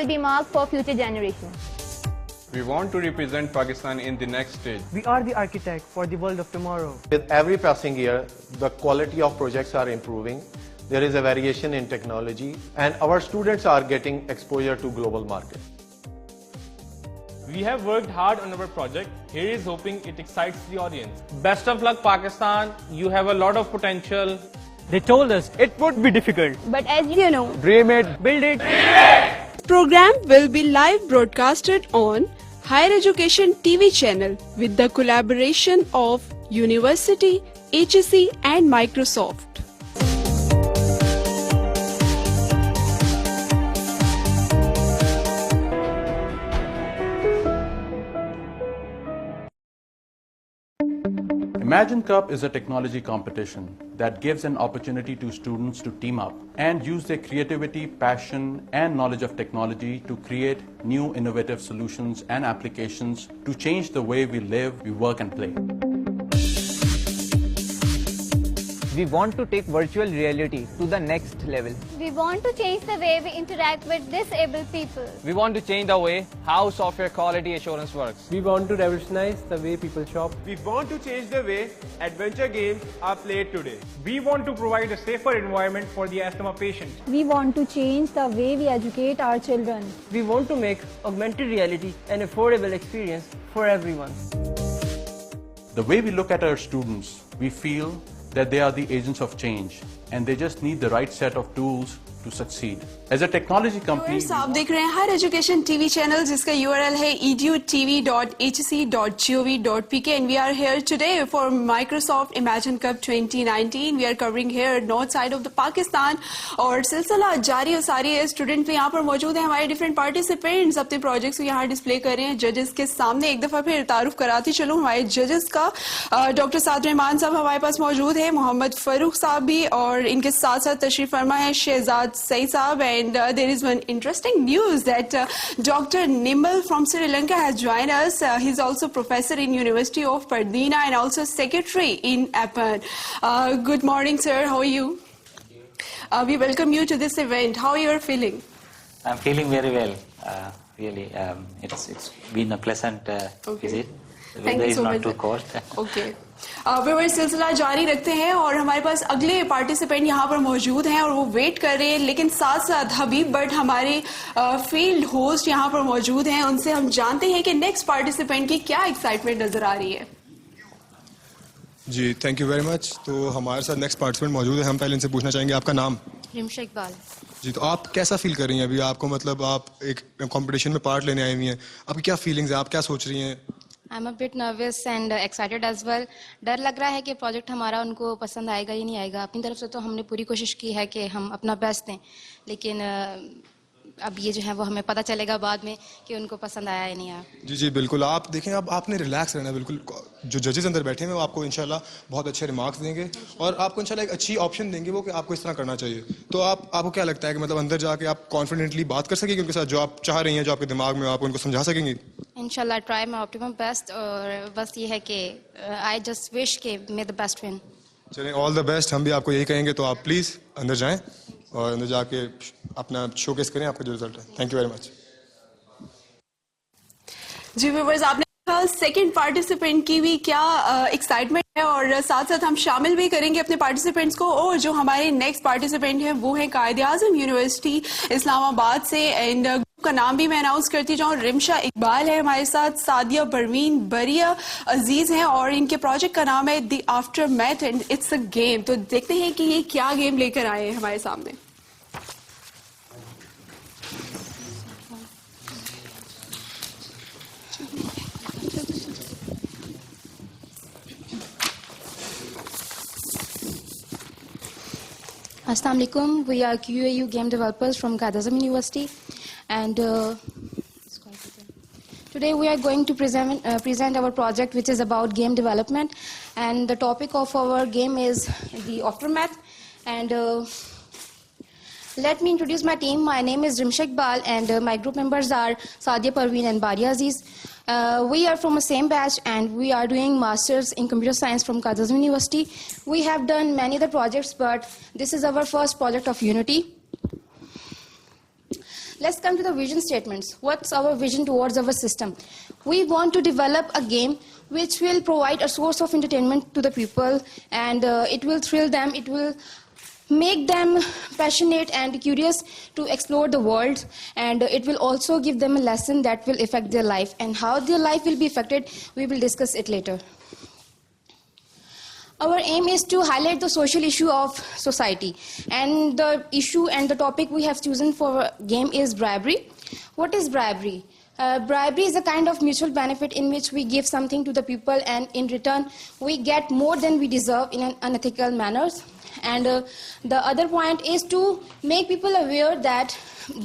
will be marked for future generations. We want to represent Pakistan in the next stage. We are the architect for the world of tomorrow. With every passing year, the quality of projects are improving. There is a variation in technology, and our students are getting exposure to global markets. We have worked hard on our project. Here is hoping it excites the audience. Best of luck, Pakistan. You have a lot of potential. They told us it would be difficult. But as you know, Dream it, build it. Program will be live broadcasted on Higher Education TV channel with the collaboration of University, HEC and Microsoft. Imagine Cup is a technology competition that gives an opportunity to students to team up and use their creativity, passion, and knowledge of technology to create new innovative solutions and applications to change the way we live, we work, and play. We want to take virtual reality to the next level. we want to change the way we interact with disabled people. We want to change the way how software quality assurance works. We want to revolutionize the way people shop. We want to change the way adventure games are played today. We want to provide a safer environment for the asthma patients. We want to change the way we educate our children. We want to make augmented reality an affordable experience for everyone. The way we look at our students, we feel that they are the agents of change and they just need the right set of tools to succeed. As a technology company, आप देख रहे हैं higher education TV channel जिसका URL है edutv.hec.gov.pk and we are here today for Microsoft Imagine Cup 2019. We are covering here north side of the Pakistan और सिलसिला जारी और सारी है स्टूडेंट भी यहाँ पर मौजूद हैं हमारे डिफरेंट पार्टिसिपेंट्स अपने प्रोजेक्ट्स को यहाँ डिस्प्ले कर रहे हैं जजेस के सामने एक दफा फिर तारुफ कराती चलो हमारे जजेस का डॉक्टर साद रहमान साहब हमारे पास मौजूद है मोहम्मद फरूख साहब भी और इनके साथ साथ तशरीफ फरमा है शहजाद सईद साहब and there is one interesting news that Dr. Nimble from Sri Lanka has joined us. He's also professor in University of Pardina and also secretary in APAN. Good morning, sir. How are you? We welcome you to this event. How are you feeling? I'm feeling very well. Really, it's been a pleasant visit. The weather is not too cold. Okay. वे सिलसिला जारी रखते हैं और हमारे पास अगले participant यहाँ पर मौजूद हैं और वो वेट कर रहे हैं लेकिन साथ साथ हबीब बट हमारे फील्ड होस्ट यहाँ पर मौजूद हैं उनसे हम जानते हैं कि नेक्स्ट पार्टिसिपेंट की क्या एक्साइटमेंट नजर आ रही है जी थैंक यू वेरी मच तो हमारे साथ नेक्स्ट पार्टिसिपेंट मौजूद है हम पहले इनसे पूछना चाहेंगे आपका नाम रिमशा इकबाल जी तो आप कैसा फील कर रही हैं अभी आपको मतलब आप एक कंपटीशन में पार्ट लेने आई हुई हैं आपकी क्या फीलिंग्स है आप क्या सोच रही हैं I'm a bit nervous and excited as well. डर लग रहा है कि प्रोजेक्ट हमारा उनको पसंद आएगा या नहीं आएगा अपनी तरफ से तो हमने पूरी कोशिश की है कि हम अपना बेस्ट दें लेकिन अब ये जो है वो हमें पता चलेगा बाद में कि उनको पसंद आया या नहीं आया जी जी बिल्कुल आप देखें अब आपने रिलैक्स रहना बिल्कुल जो जजेस अंदर बैठे हैं वो आपको इंशाल्लाह बहुत अच्छे रिमार्क्स देंगे और आपको इंशाल्लाह एक अच्छी ऑप्शन देंगे वो कि आपको इस तरह करना चाहिए तो आपको क्या लगता है कि मतलब अंदर जाके आप कॉन्फिडेंटली बात कर सकेंगे उनके साथ जो आप चाह रही हैं जो आपके दिमाग में आप उनको समझा सकेंगी इंशाल्लाह ट्राई माय ऑप्टिमम बेस्ट और बस ये है कि आई जस्ट विश के मे द बेस्ट विन चलिए ऑल द बेस्ट हम भी आपको यही कहेंगे तो आप प्लीज अंदर जाएं और अंदर जाके अपना शोकेस करें आपका जो रिजल्ट है थैंक यू वेरी मच जी व्यूअर्स आपने सेकंड पार्टिसिपेंट की भी क्या एक्साइटमेंट है और साथ साथ हम शामिल भी करेंगे अपने पार्टिसिपेंट्स को और जो हमारे नेक्स्ट पार्टिसिपेंट हैं वो है कायद-ए-आज़म यूनिवर्सिटी इस्लामाबाद से एंड का नाम भी मैं अनाउंस करती जाऊँ रिमशा इकबाल है हमारे साथ सादिया परवीन बरिया अजीज हैं और इनके प्रोजेक्ट का नाम है the after math and it's a game तो देखते हैं कि ये क्या गेम लेकर आए हैं हमारे सामने Assalamu alaikum. We are QAU game developers from Qaid-e-Azam University and today we are going to present our project which is about game development and the topic of our game is the aftermath and let me introduce my team. My name is Rimshak Iqbal and my group members are Sadia Parveen and Baria Aziz. We are from the same batch and we are doing masters in computer science from Qaid-e-Azam University. We have done many other projects but this is our first project of Unity. let's come to the vision statements. What's our vision towards our system? We want to develop a game which will provide a source of entertainment to the people, and it will thrill them, it will make them passionate and curious to explore the world, and it will also give them a lesson that will affect their life, and how their life will be affected, we will discuss it later. Our aim is to highlight the social issue of society, and the issue and the topic we have chosen for game is bribery. What is bribery? Bribery is a kind of mutual benefit in which we give something to the people, and in return we get more than we deserve in an unethical manner. And the other point is to make people aware that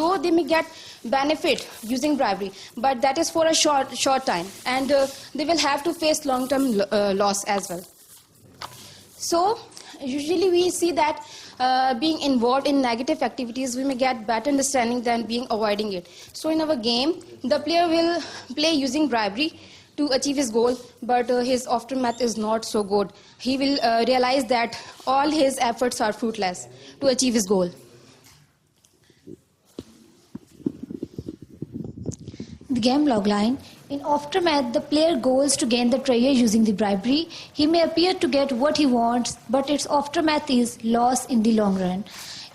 though they may get benefit using bribery, but that is for a short time, and they will have to face long-term loss as well. So usually we see that being involved in negative activities, we may get better understanding than being avoiding it. So in our game, the player will play using bribery to achieve his goal, but his aftermath is not so good. He will realize that all his efforts are fruitless to achieve his goal. The game logline. In Aftermath, the player goes to gain the treasure using the bribery. He may appear to get what he wants, but its aftermath is loss in the long run.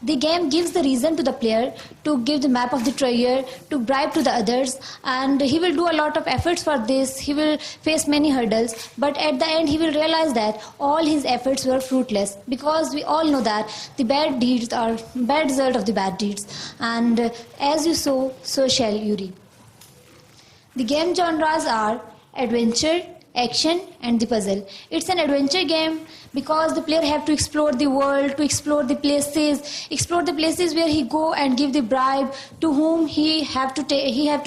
The game gives the reason to the player to give the map of the treasure, to bribe to the others, and he will do a lot of efforts for this. He will face many hurdles, but at the end he will realize that all his efforts were fruitless, because we all know that the bad deeds are bad result of the bad deeds, and as you sow, so shall you reap. The game genres are adventure, action, and the puzzle. It's an adventure game because the player have to explore the world, to explore the places where he go and give the bribe, to whom he have to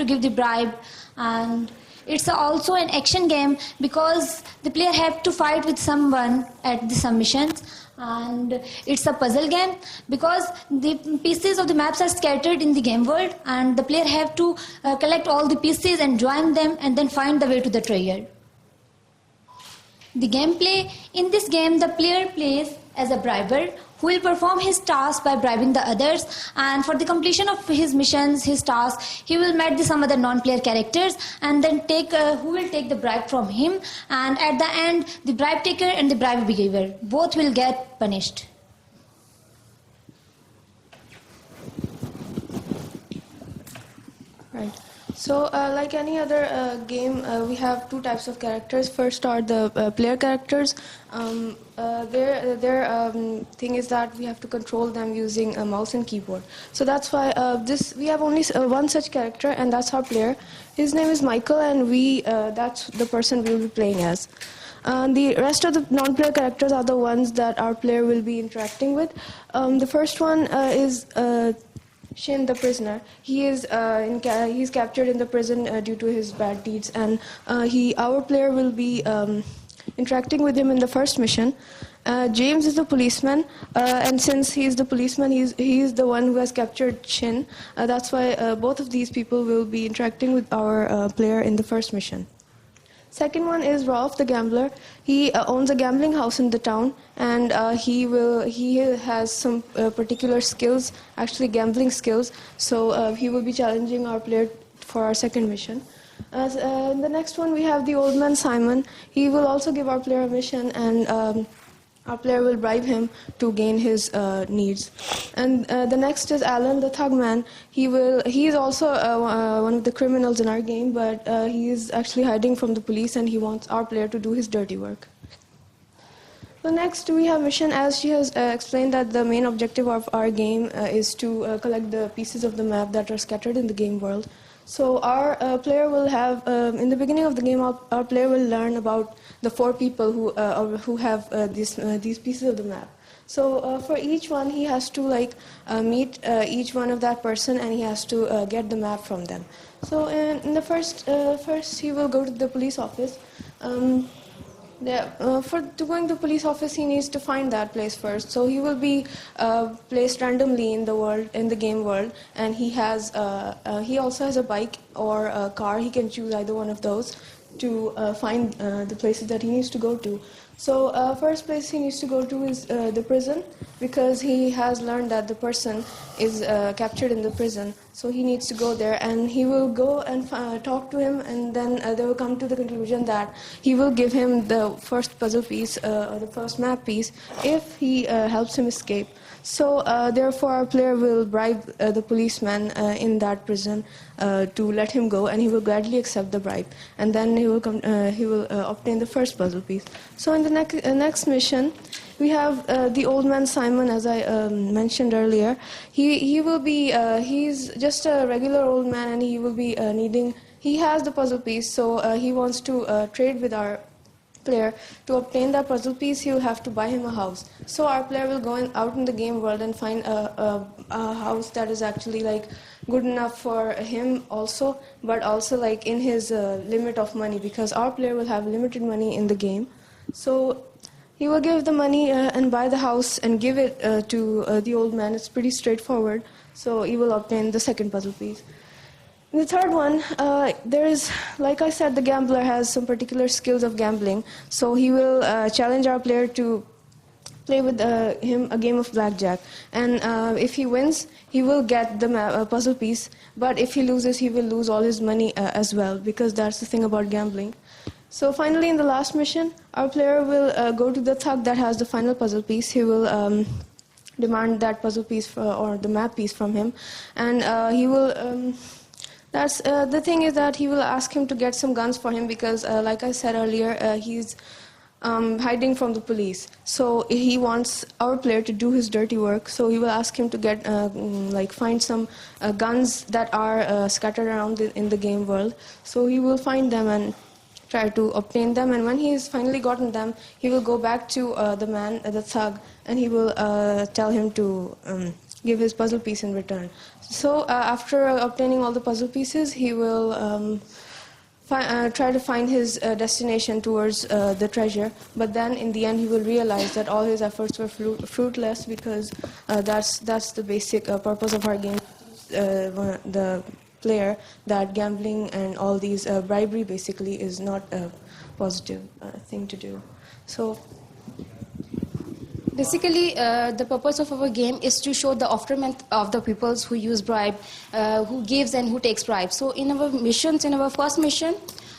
give the bribe. And it's also an action game because the player have to fight with someone at the submissions. And it's a puzzle game because the pieces of the maps are scattered in the game world, and the player have to collect all the pieces and join them and then find the way to the treasure. The gameplay. In this game, the player plays as a briber who will perform his task by bribing the others, and for the completion of his missions, his tasks, he will meet some other non-player characters and then who will take the bribe from him, and at the end the bribe taker and the bribe giver both will get punished. Right. So, like any other game, we have two types of characters. First are the player characters. Their thing is that we have to control them using a mouse and keyboard. So that's why we have only one such character, and that's our player. His name is Michael, and that's the person we will be playing as. The rest of the non-player characters are the ones that our player will be interacting with. The first one is Shin, the prisoner. He's captured in the prison due to his bad deeds, and our player will be interacting with him in the first mission. James is the policeman, and since he's the policeman, he's the one who has captured Shin. That's why both of these people will be interacting with our player in the first mission. Second one is Rolf, the gambler. He owns a gambling house in the town, and he has some particular skills, actually gambling skills. So he will be challenging our player for our second mission. The next one we have the old man Simon. He will also give our player a mission, and our player will bribe him to gain his needs. And the next is Alan, the thug man. He is also one of the criminals in our game, but he is actually hiding from the police, and he wants our player to do his dirty work. The next we have Mission. As she has explained, that the main objective of our game is to collect the pieces of the map that are scattered in the game world. So our player will have, in the beginning of the game, our player will learn about the 4 people who have these pieces of the map. So for each one, he has to meet each one of that person, and he has to get the map from them. So in the first he will go to the police office. For going to the police office, he needs to find that place first. So he will be placed randomly in the game world, and he also has a bike or a car. He can choose either one of those to find the places that he needs to go to. So first place he needs to go to is the prison, because he has learned that the person is captured in the prison. So he needs to go there, and he will go and talk to him, and then they will come to the conclusion that he will give him the first puzzle piece or the first map piece if he helps him escape. So therefore our player will bribe the policeman in that prison to let him go, and he will gladly accept the bribe, and then he will obtain the first puzzle piece. So in the next mission we have the old man Simon, as I mentioned earlier. He's just a regular old man, and he will be he has the puzzle piece, so he wants to trade with our player. To obtain that puzzle piece, he will have to buy him a house. So our player will go out in the game world and find a house that is actually like good enough for him also, but also like in his limit of money, because our player will have limited money in the game. So he will give the money and buy the house and give it to the old man. It's pretty straightforward. So he will obtain the second puzzle piece. In the third one, there is, like I said, the gambler has some particular skills of gambling. So he will challenge our player to play with him a game of blackjack. And if he wins, he will get the puzzle piece. But if he loses, he will lose all his money as well, because that's the thing about gambling. So finally, in the last mission, our player will go to the thug that has the final puzzle piece. He will demand that puzzle piece or the map piece from him. And he will... the thing is that he will ask him to get some guns for him, because like I said earlier, he's hiding from the police. So he wants our player to do his dirty work. So he will ask him to get find some guns that are scattered around in the game world. So he will find them and try to obtain them. And when he has finally gotten them, he will go back to the thug, and he will tell him to give his puzzle piece in return. So after obtaining all the puzzle pieces, he will try to find his destination towards the treasure. But then in the end, he will realize that all his efforts were fruitless, because that's the basic purpose of our game. The player that gambling and all these bribery basically is not a positive thing to do. So basically, the purpose of our game is to show the aftermath of the peoples who use bribe, who gives and who takes bribe. So in our missions, in our first mission,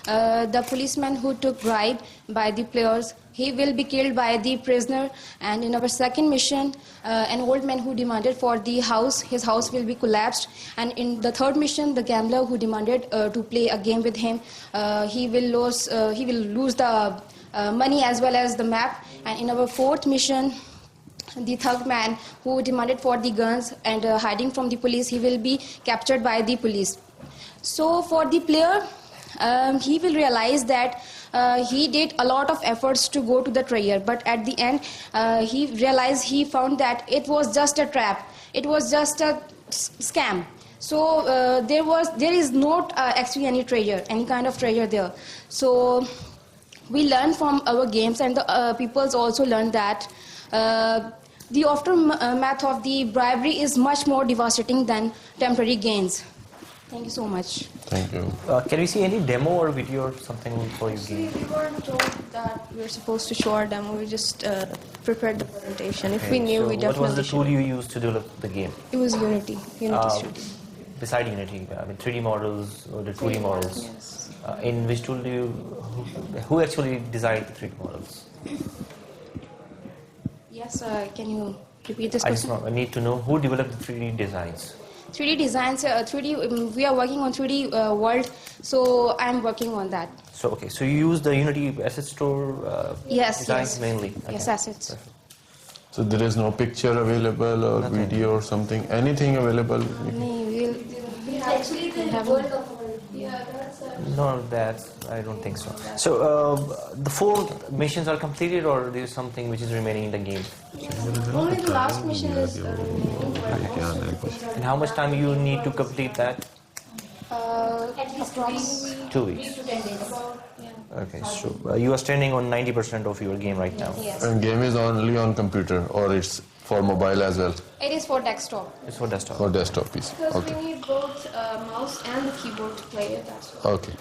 the policeman who took bribe by the players, he will be killed by the prisoner. And in our second mission, an old man who demanded for the house, his house will be collapsed. And in the third mission, the gambler who demanded to play a game with him, he will lose the money as well as the map. And in our fourth mission, the thug man who demanded for the guns and hiding from the police, he will be captured by the police. So for the player, he will realize that he did a lot of efforts to go to the treasure, but at the end he found that it was just a trap, it was just a scam. So there is not actually any treasure, any kind of treasure there. So we learn from our games, and the peoples also learn that the aftermath of the bribery is much more devastating than temporary gains. Thank you so much. Thank you. Can we see any demo or video or something for your game? We weren't told that we were supposed to show our demo. We just prepared the presentation. If Okay, we knew, so we definitely what was the tool should. you used to develop the game? It was Unity Studio. Beside Unity, I mean 3D models or the 2D models. Yes. In which tool who actually designed the 3D models? Yes, can you repeat this I just question? need to know who developed the 3D designs. 3D designs, 3D. We are working on 3D world, so I'm working on that. So okay, so you use the Unity asset store designs mainly. Okay. Yes, assets. So there is no picture available or video or something, anything available? Actually, the world of No, I don't think so. So the 4 missions are completed, or there is something which is remaining in the game? Only the last mission is remaining. And how much time you need to complete that? At least 2 weeks. 2 weeks. 3 to 10 days. Okay, so you are standing on 90% of your game right now. Yes. And game is only on computer, or it's for mobile as well? It is for desktop. It's for desktop. For desktop piece. Because Okay. we need both mouse and the keyboard to play it. That's why. Okay.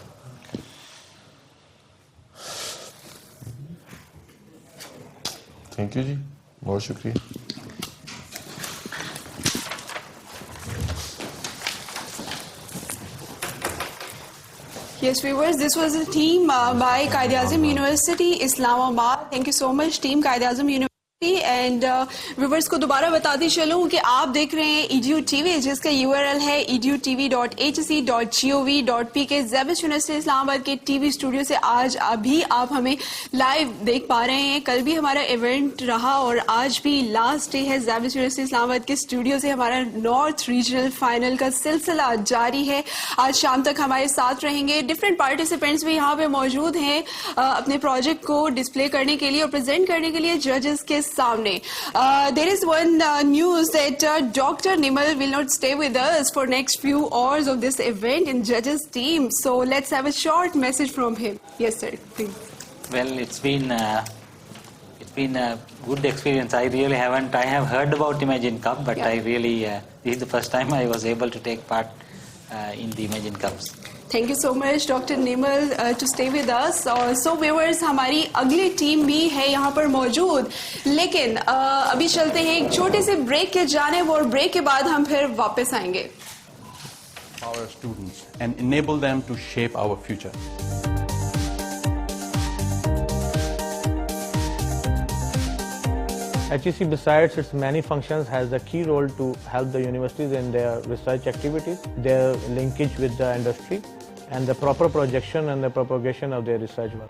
Thank you जी, बहुत शुक्रिया. Yes, viewers, this was a team by Quaid-e-Azam University, Islamabad. Thank you so much, team Quaid-e-Azam University. And viewers को दोबारा बताती चलूं कि आप देख रहे हैं EDU TV, जिसका URL है edutv.hc.gov.p के ज़ैबिस यूनिवर्सिटी इस्लामाबाद के टीवी स्टूडियो से आज अभी आप हमें लाइव देख पा रहे हैं. कल भी हमारा इवेंट रहा और आज भी लास्ट डे है. ज़ैबिस यूनिवर्सिटी इस्लामाबाद के स्टूडियो से हमारा नॉर्थ रीजनल फाइनल का सिलसिला जारी है. आज शाम तक हमारे साथ रहेंगे. डिफरेंट पार्टिसिपेंट्स भी यहाँ पे मौजूद हैं अपने प्रोजेक्ट को डिस्प्ले करने के लिए और प्रेजेंट करने के लिए जजेस के सामने. There is one news that Dr. Nimal will not stay with us for next few hours of this event in judges team. So let's have a short message from him. Yes, sir. Please. Well, it's been a good experience. I really haven't. I have heard about Imagine Cup, but I really this is the first time I was able to take part in the Imagine Cups. Thank you so much, Dr. Nimal, to stay with us. So viewers, हमारी अगली team भी है यहाँ पर मौजूद, लेकिन अभी चलते हैं एक छोटे से ब्रेक के जाने और ब्रेक के बाद हम फिर वापस आएंगे. Our students and enable them to shape our future. HEC, besides its many functions, has a key role to help the universities in their research activities, their linkage with the industry, and the proper projection and the propagation of their research work.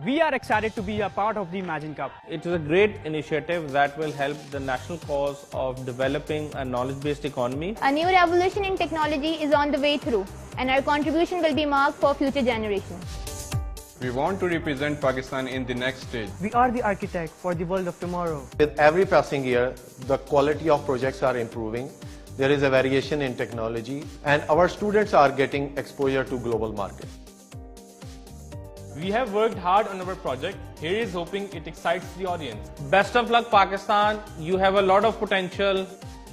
We are excited to be a part of the Imagine Cup. It is a great initiative that will help the national cause of developing a knowledge-based economy. A new revolution in technology is on the way through, and our contribution will be marked for future generations. We want to represent Pakistan in the next stage. We are the architect for the world of tomorrow. With every passing year, the quality of projects are improving. There is a variation in technology, and our students are getting exposure to global market. We have worked hard on our project. Here is hoping it excites the audience. Best of luck, Pakistan. You have a lot of potential.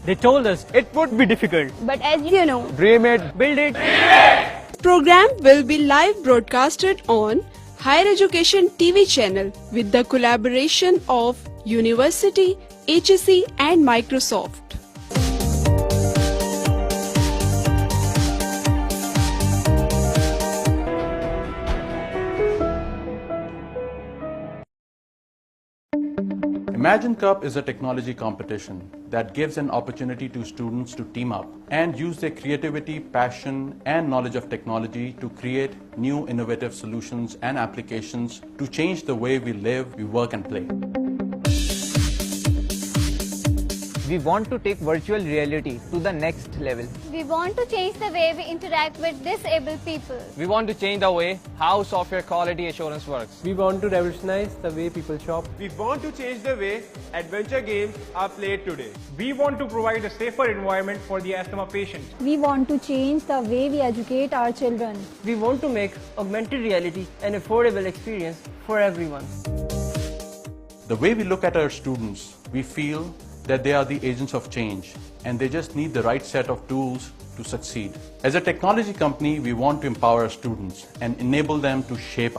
They told us it would be difficult. But as you know, Dream it, build it. Program will be live broadcasted on Higher Education TV channel with the collaboration of University, HEC and Microsoft. Imagine Cup is a technology competition that gives an opportunity to students to team up and use their creativity, passion, and knowledge of technology to create new innovative solutions and applications to change the way we live, we work, and play. We want to take virtual reality to the next level. we want to change the way we interact with disabled people. We want to change the way how software quality assurance works. We want to revolutionize the way people shop. We want to change the way adventure games are played today. We want to provide a safer environment for the asthma patient. We want to change the way we educate our children. We want to make augmented reality an affordable experience for everyone. The way we look at our students, we feel that they are the agents of change and they just need the right set of tools to succeed. As a technology company, we want to empower our students and enable them to shape